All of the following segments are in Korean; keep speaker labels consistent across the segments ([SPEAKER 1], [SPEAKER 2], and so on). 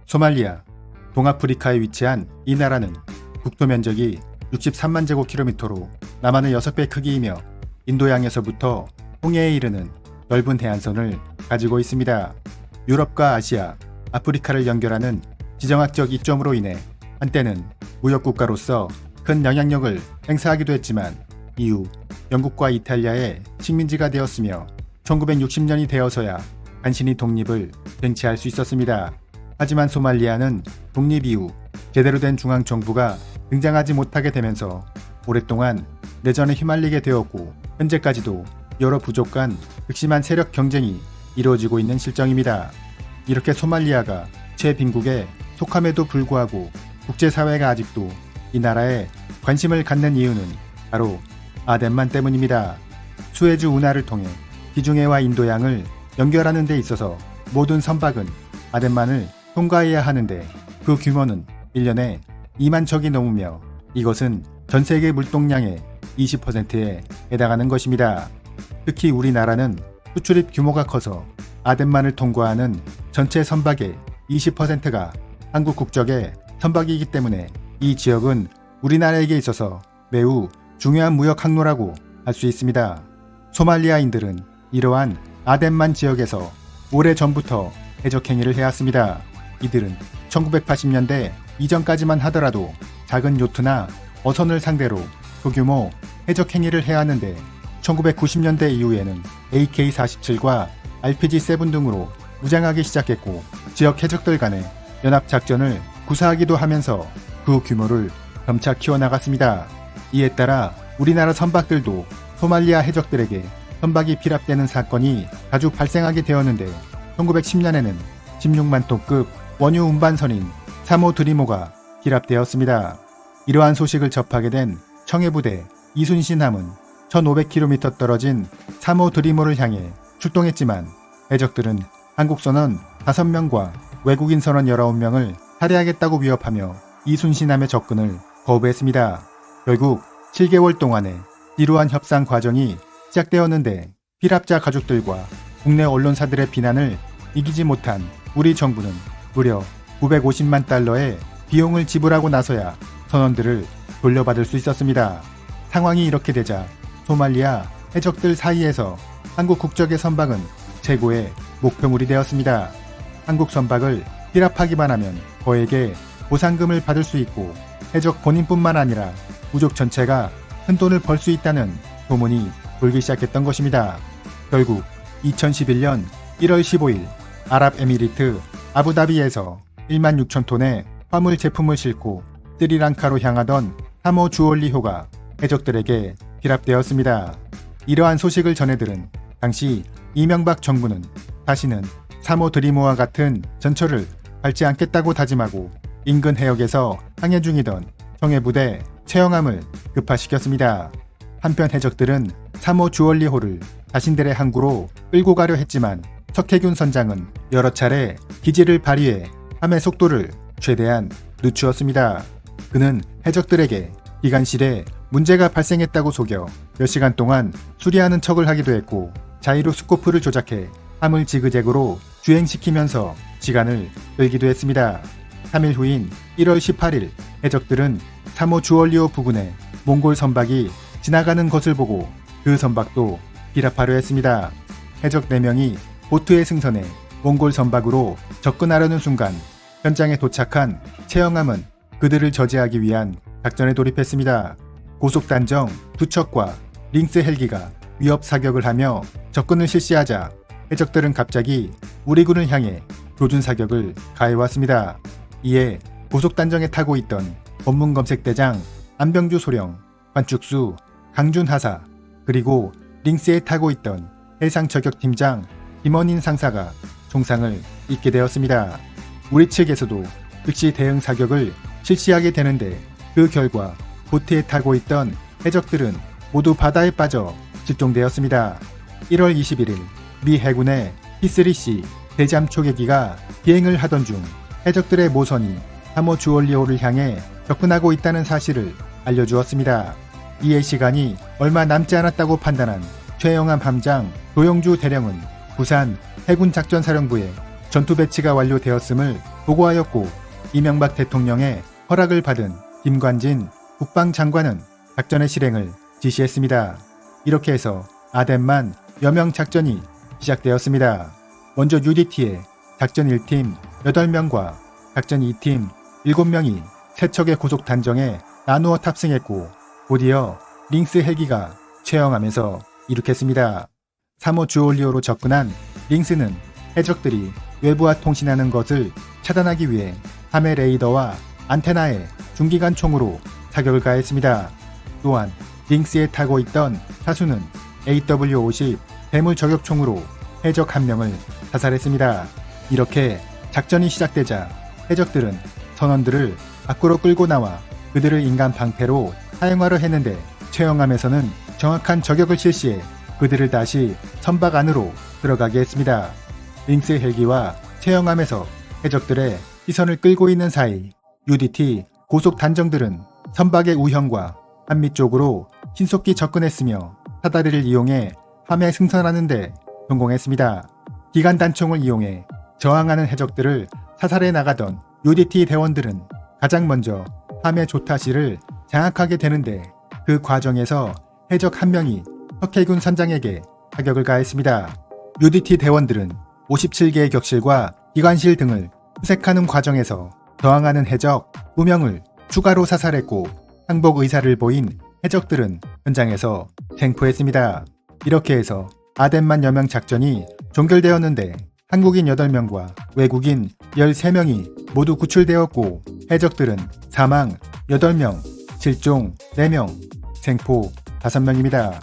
[SPEAKER 1] 소말리아, 동아프리카에 위치한 이 나라는 국토 면적이 63만 제곱킬로미터로 남한의 6배 크기이며 인도양에서부터 홍해에 이르는 넓은 해안선을 가지고 있습니다. 유럽과 아시아, 아프리카를 연결하는 지정학적 이점으로 인해 한때는 무역국가로서 큰 영향력을 행사하기도 했지만 이후 영국과 이탈리아의 식민지가 되었으며 1960년이 되어서야 간신히 독립을 쟁취할 수 있었습니다. 하지만 소말리아는 독립 이후 제대로 된 중앙정부가 등장하지 못하게 되면서 오랫동안 내전에 휘말리게 되었고 현재까지도 여러 부족 간 극심한 세력 경쟁이 이루어지고 있는 실정입니다. 이렇게 소말리아가 최빈국에 속함에도 불구하고 국제사회가 아직도 이 나라에 관심을 갖는 이유는 바로 아덴만 때문입니다. 수에즈 운하를 통해 지중해와 인도양을 연결하는 데 있어서 모든 선박은 아덴만을 통과해야 하는데 그 규모는 1년에 2만 척이 넘으며 이것은 전세계 물동량의 20%에 해당하는 것입니다. 특히 우리나라는 수출입 규모가 커서 아덴만을 통과하는 전체 선박의 20%가 한국 국적의 선박이기 때문에 이 지역은 우리나라에게 있어서 매우 중요한 무역 항로라고 할 수 있습니다. 소말리아인들은 이러한 아덴만 지역에서 오래전부터 해적행위를 해왔습니다. 이들은 1980년대 이전까지만 하더라도 작은 요트나 어선을 상대로 소규모 해적행위를 해왔는데 1990년대 이후에는 AK-47과 RPG-7 등으로 무장하기 시작했고 지역 해적들 간의 연합작전을 구사하기도 하면서 그 규모를 점차 키워나갔습니다. 이에 따라 우리나라 선박들도 소말리아 해적들에게 선박이 피랍되는 사건이 자주 발생하게 되었는데 1910년에는 16만 톤급 원유 운반선인 사모 드리모가 피랍되었습니다. 이러한 소식을 접하게 된 청해부대 이순신함은 1500km 떨어진 사모 드리모를 향해 출동했지만 해적들은 한국선원 5명과 외국인 선원 19명을 살해하겠다고 위협하며 이순신함의 접근을 거부했습니다. 결국 7개월 동안의 지루한 협상 과정이 시작되었는데 피랍자 가족들과 국내 언론사들의 비난을 이기지 못한 우리 정부는 무려 950만 달러의 비용을 지불하고 나서야 선원들을 돌려받을 수 있었습니다. 상황이 이렇게 되자 소말리아 해적들 사이에서 한국 국적의 선박은 최고의 목표물이 되었습니다. 한국 선박을 피랍하기만 하면 거액의 보상금을 받을 수 있고 해적 본인뿐만 아니라 부족 전체가 큰돈을 벌 수 있다는 소문이 돌기 시작했던 것입니다. 결국 2011년 1월 15일 아랍에미리트 아부다비에서 1만 6천 톤의 화물 제품을 싣고 스리랑카로 향하던 사모 주얼리호가 해적들에게 피랍되었습니다. 이러한 소식을 전해들은 당시 이명박 정부는 다시는 사모 드리모와 같은 전철을 밟지 않겠다고 다짐하고 인근 해역에서 항해 중이던 청해부대 최영함을 급파시켰습니다. 한편 해적들은 사모 주얼리호를 자신들의 항구로 끌고 가려 했지만 석혜균 선장은 여러 차례 기지를 발휘해 함의 속도를 최대한 늦추었습니다. 그는 해적들에게 기관실에 문제가 발생했다고 속여 몇 시간 동안 수리하는 척을 하기도 했고 자이로 스코프를 조작해 함을 지그재그로 주행시키면서 시간을 끌기도 했습니다. 3일 후인 1월 18일 해적들은 사모 주얼리호 부근에 몽골 선박이 지나가는 것을 보고 그 선박도 피랍하려 했습니다. 해적 4명이 보트에 승선해 몽골 선박으로 접근하려는 순간 현장에 도착한 최영함은 그들을 저지하기 위한 작전에 돌입했습니다. 고속단정 2척과 링스 헬기가 위협 사격을 하며 접근을 실시하자 해적들은 갑자기 우리 군을 향해 조준 사격을 가해왔습니다. 이에 고속단정에 타고 있던 검문검색대장 안병주 소령, 관축수 강준 하사, 그리고 링스에 타고 있던 해상저격팀장 김원인 상사가 총상을 입게 되었습니다. 우리 측에서도 즉시 대응 사격을 실시하게 되는데 그 결과 보트에 타고 있던 해적들은 모두 바다에 빠져 실종되었습니다. 1월 21일 미 해군의 P-3C 대잠 초계기가 비행을 하던 중 해적들의 모선이 사모 주얼리호를 향해 접근하고 있다는 사실을 알려주었습니다. 이에 시간이 얼마 남지 않았다고 판단한 최영함 함장 조영주 대령은 부산 해군작전사령부에 전투 배치가 완료되었음을 보고하였고 이명박 대통령의 허락을 받은 김관진 국방장관은 작전의 실행을 지시했습니다. 이렇게 해서 아덴만 여명 작전이 시작되었습니다. 먼저 UDT의 작전 1팀 8명과 작전 2팀 7명이 세척의 고속 단정에 나누어 탑승했고 곧이어 링스 헬기가 최영함에서 이륙했습니다. 3호 주올리오로 접근한 링스는 해적들이 외부와 통신하는 것을 차단하기 위해 함의 레이더와 안테나에 중기관 총으로 사격을 가했습니다. 또한 링스에 타고 있던 사수는 AW-50 대물 저격총으로 해적 1명을 사살했습니다. 이렇게 작전이 시작되자 해적들은 선원들을 밖으로 끌고 나와 그들을 인간 방패로 사용하려 했는데 최영함에서는 정확한 저격을 실시해 그들을 다시 선박 안으로 들어가게 했습니다. 링스 헬기와 최영함에서 해적들의 시선을 끌고 있는 사이 UDT 고속 단정들은 선박의 우형과 한미 쪽으로 신속히 접근했으며 사다리를 이용해 함에 승선하는 데 성공했습니다. 기관 단총을 이용해 저항하는 해적들을 사살해 나가던 UDT 대원들은 가장 먼저 함의 조타시를 장악하게 되는데 그 과정에서 해적 1명이 석해군 선장에게 사격을 가했습니다. UDT 대원들은 57개의 격실과 기관실 등을 수색하는 과정에서 저항하는 해적 2명을 추가로 사살했고 항복 의사를 보인 해적들은 현장에서 생포했습니다. 이렇게 해서 아덴만 여명 작전이 종결되었는데 한국인 8명과 외국인 13명이 모두 구출되었고 해적들은 사망 8명, 실종 4명, 생포 5명입니다.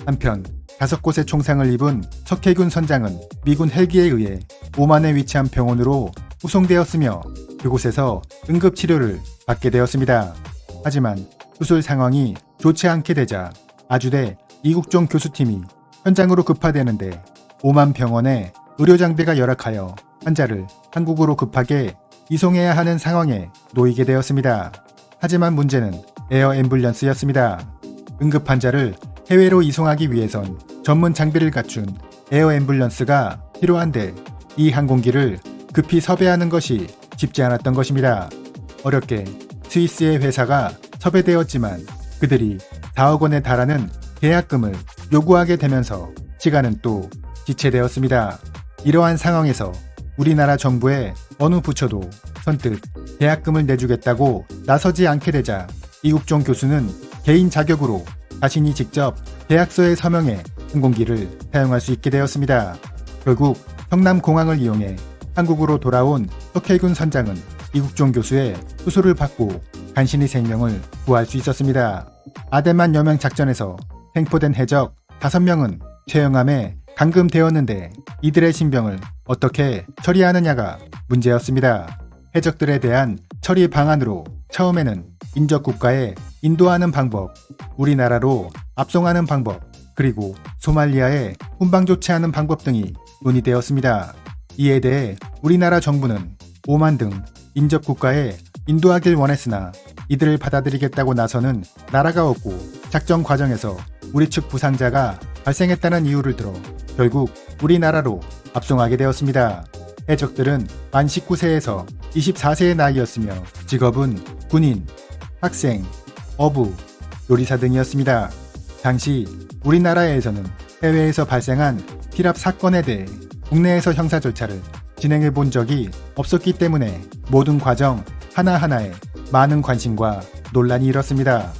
[SPEAKER 1] 한편 5곳의 총상을 입은 석해군 선장은 미군 헬기에 의해 오만에 위치한 병원으로 후송되었으며 그곳에서 응급치료를 받게 되었습니다. 하지만 수술 상황이 좋지 않게 되자 아주대 이국종 교수팀이 현장으로 급파되는데 오만 병원의 의료장비가 열악하여 환자를 한국으로 급하게 이송해야 하는 상황에 놓이게 되었습니다. 하지만 문제는 에어 앰뷸런스였습니다. 응급 환자를 해외로 이송하기 위해선 전문 장비를 갖춘 에어 앰뷸런스가 필요한데 이 항공기를 급히 섭외하는 것이 쉽지 않았던 것입니다. 어렵게 스위스의 회사가 섭외되었지만 그들이 4억 원에 달하는 계약금을 요구하게 되면서 시간은 또 지체되었습니다. 이러한 상황에서 우리나라 정부의 어느 부처도 선뜻 계약금을 내주겠다고 나서지 않게 되자 이국종 교수는 개인 자격으로 자신이 직접 계약서에 서명해 항공기를 사용할 수 있게 되었습니다. 결국 성남공항을 이용해 한국으로 돌아온 석해군 선장은 이국종 교수의 수술을 받고 간신히 생명을 구할 수 있었습니다. 아덴만 여명 작전에서 생포된 해적 5명은 최영함에 감금되었는데 이들의 신병을 어떻게 처리하느냐가 문제였습니다. 해적들에 대한 처리 방안으로 처음에는 인접국가에 인도하는 방법, 우리나라로 압송하는 방법, 그리고 소말리아에 훈방 조치하는 방법 등이 논의되었습니다. 이에 대해 우리나라 정부는 오만 등 인접국가에 인도하길 원했으나 이들을 받아들이겠다고 나서는 나라가 없고 작전 과정에서 우리 측 부상자가 발생했다는 이유를 들어 결국 우리나라로 압송하게 되었습니다. 해적들은 만 19세에서 24세의 나이였으며 직업은 군인, 학생, 어부, 요리사 등이었습니다. 당시 우리나라에서는 해외에서 발생한 피랍 사건에 대해 국내에서 형사 절차를 진행해 본 적이 없었기 때문에 모든 과정 하나하나에 많은 관심과 논란이 일었습니다.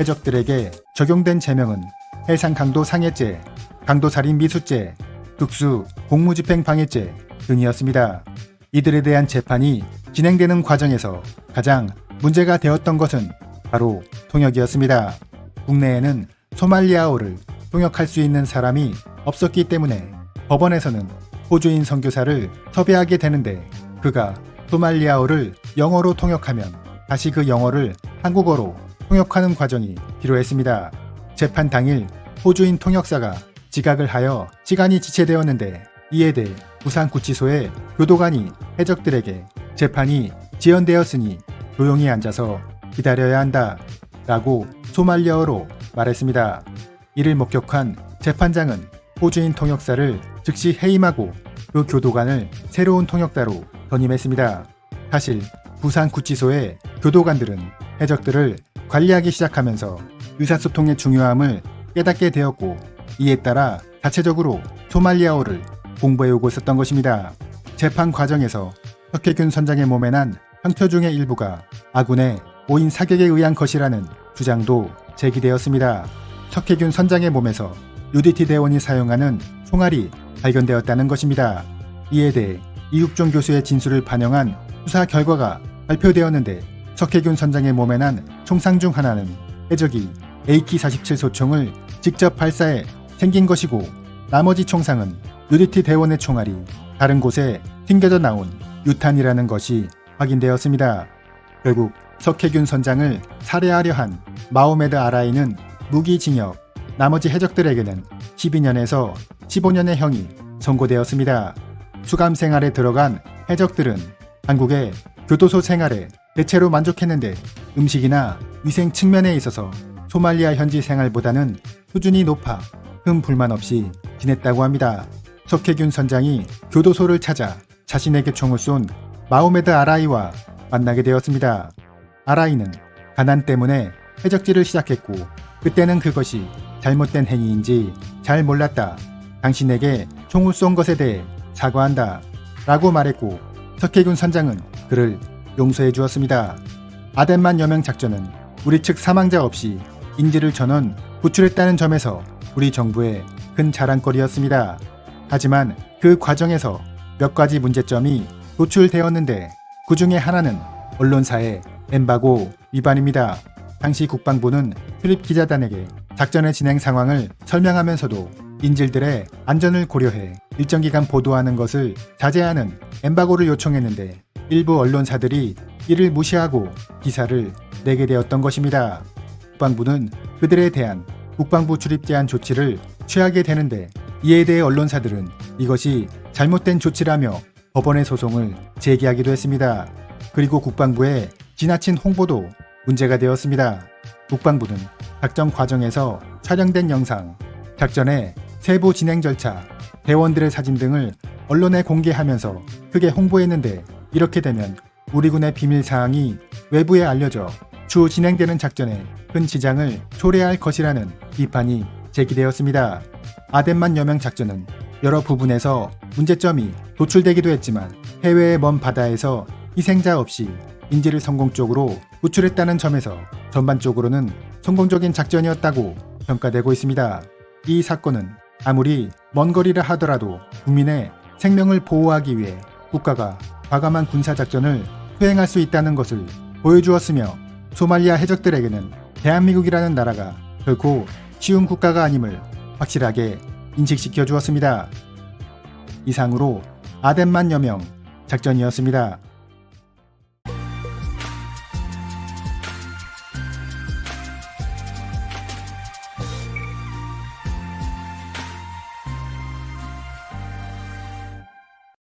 [SPEAKER 1] 해적들에게 적용된 제명은 해상 강도 상해죄, 강도살인 미수죄, 특수 공무집행 방해죄 등이었습니다. 이들에 대한 재판이 진행되는 과정에서 가장 문제가 되었던 것은 바로 통역이었습니다. 국내에는 소말리아어를 통역할 수 있는 사람이 없었기 때문에 법원에서는 호주인 선교사를 섭외하게 되는데 그가 소말리아어를 영어로 통역하면 다시 그 영어를 한국어로 통역하는 과정이 필요했습니다. 재판 당일 호주인 통역사가 지각을 하여 시간이 지체되었는데 이에 대해 부산구치소의 교도관이 해적들에게 재판이 지연되었으니 조용히 앉아서 기다려야 한다 라고 소말리아어로 말했습니다. 이를 목격한 재판장은 호주인 통역사를 즉시 해임하고 그 교도관을 새로운 통역자로 선임했습니다. 사실 부산 구치소의 교도관들은 해적들을 관리하기 시작하면서 의사소통의 중요함을 깨닫게 되었고, 이에 따라 자체적으로 소말리아어를 공부해오고 있었던 것입니다. 재판 과정에서 석혜균 선장의 몸에 난 상처 중의 일부가 아군의 오인 사격에 의한 것이라는 주장도 제기되었습니다. 석혜균 선장의 몸에서 UDT 대원이 사용하는 총알이 발견되었다는 것입니다. 이에 대해 이육종 교수의 진술을 반영한 수사 결과가 발표되었는데, 석혜균 선장의 몸에 난 총상 중 하나는 해적이 AK-47 소총을 직접 발사해 생긴 것이고, 나머지 총상은 UDT 대원의 총알이 다른 곳에 튕겨져 나온 유탄이라는 것이 확인되었습니다. 결국 석혜균 선장을 살해하려 한 마호메드 아라이는 무기징역, 나머지 해적들에게는 12년에서 15년의 형이 선고되었습니다. 수감 생활에 들어간 해적들은 한국의 교도소 생활에 대체로 만족했는데, 음식이나 위생 측면에 있어서 소말리아 현지 생활보다는 수준이 높아 큰 불만 없이 지냈다고 합니다. 석혜균 선장이 교도소를 찾아 자신에게 총을 쏜 마호메드 아라이와 만나게 되었습니다. 아라이는 가난 때문에 해적질을 시작했고, 그때는 그것이 잘못된 행위인지 잘 몰랐다. 당신에게 총을 쏜 것에 대해 사과한다 라고 말했고, 석혜균 선장은 그를 용서해 주었습니다. 아덴만 여명 작전은 우리 측 사망자 없이 인질을 전원 구출했다는 점에서 우리 정부의 큰 자랑거리였습니다. 하지만 그 과정에서 몇 가지 문제점이 도출되었는데, 그 중에 하나는 언론사의 엠바고 위반입니다. 당시 국방부는 출입 기자단에게 작전의 진행 상황을 설명하면서도 인질들의 안전을 고려해 일정 기간 보도하는 것을 자제하는 엠바고를 요청했는데, 일부 언론사들이 이를 무시하고 기사를 내게 되었던 것입니다. 국방부는 그들에 대한 국방부 출입 제한 조치를 취하게 되는데, 이에 대해 언론사들은 이것이 잘못된 조치라며 법원에 소송을 제기하기도 했습니다. 그리고 국방부의 지나친 홍보도 문제가 되었습니다. 국방부는 작전 과정에서 촬영된 영상, 작전의 세부 진행 절차, 대원들의 사진 등을 언론에 공개하면서 크게 홍보했는데, 이렇게 되면 우리 군의 비밀 사항이 외부에 알려져 추후 진행되는 작전에 큰 지장을 초래할 것이라는 비판이 제기되었습니다. 아덴만 여명 작전은 여러 부분에서 문제점이 도출되기도 했지만, 해외의 먼 바다에서 희생자 없이 인질을 성공적으로 구출했다는 점에서 전반적으로는 성공적인 작전이었다고 평가되고 있습니다. 이 사건은 아무리 먼 거리라 하더라도 국민의 생명을 보호하기 위해 국가가 과감한 군사작전을 수행할 수 있다는 것을 보여주었으며, 소말리아 해적들에게는 대한민국이라는 나라가 결코 쉬운 국가가 아님을 확실하게 인식시켜 주었습니다. 이상으로 아덴만 여명 작전이었습니다.